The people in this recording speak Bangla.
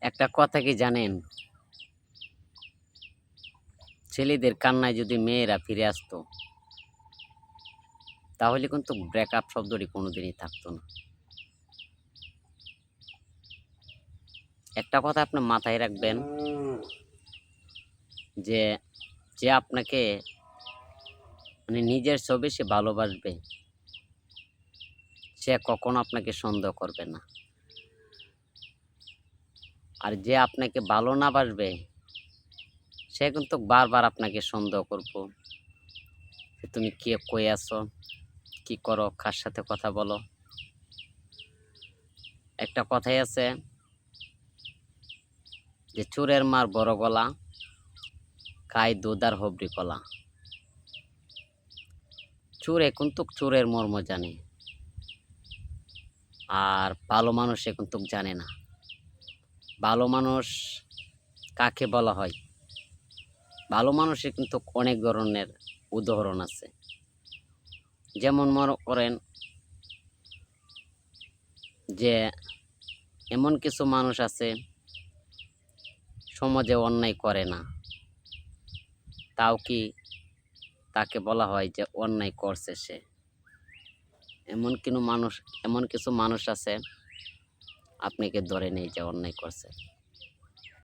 একটা কথা কি জানেন? ছেলেদের কান্নায় যদি মেয়েরা ফিরে আসতো, তাহলে কিন্তু ব্রেকআপ শব্দটি কোনোদিনই থাকতো না। একটা কথা আপনি মাথায় রাখবেন যে, যে আপনাকে মানে নিজের চেয়েও বেশি ভালোবাসবে, সে কখনো আপনাকে সন্দেহ করবে না। আর যে আপনাকে ভালো না বাসবে, সে কিন্তু বারবার আপনাকে সন্দেহ করব যে তুমি কে, কই আছো, কি করো, কার সাথে কথা বলো। একটা কথাই আছে যে চোরের মার বড় গলা, খায় দুধ আর হবরি কলা। চোরে কিন্তু চোরের মর্ম জানে, আর ভালো মানুষ সে কিন্তু জানে না। ভালো মানুষ কাকে বলা হয়? ভালো মানুষের কিন্তু অনেক ধরনের উদাহরণ আছে। যেমন মনে করেন যে এমন কিছু মানুষ আছে সমাজে অন্যায় করে না, তাও কি তাকে বলা হয় যে অন্যায় করছে সে। এমন কিছু মানুষ আছে আপনাকে ধরে নেই যে অন্যায় করছে।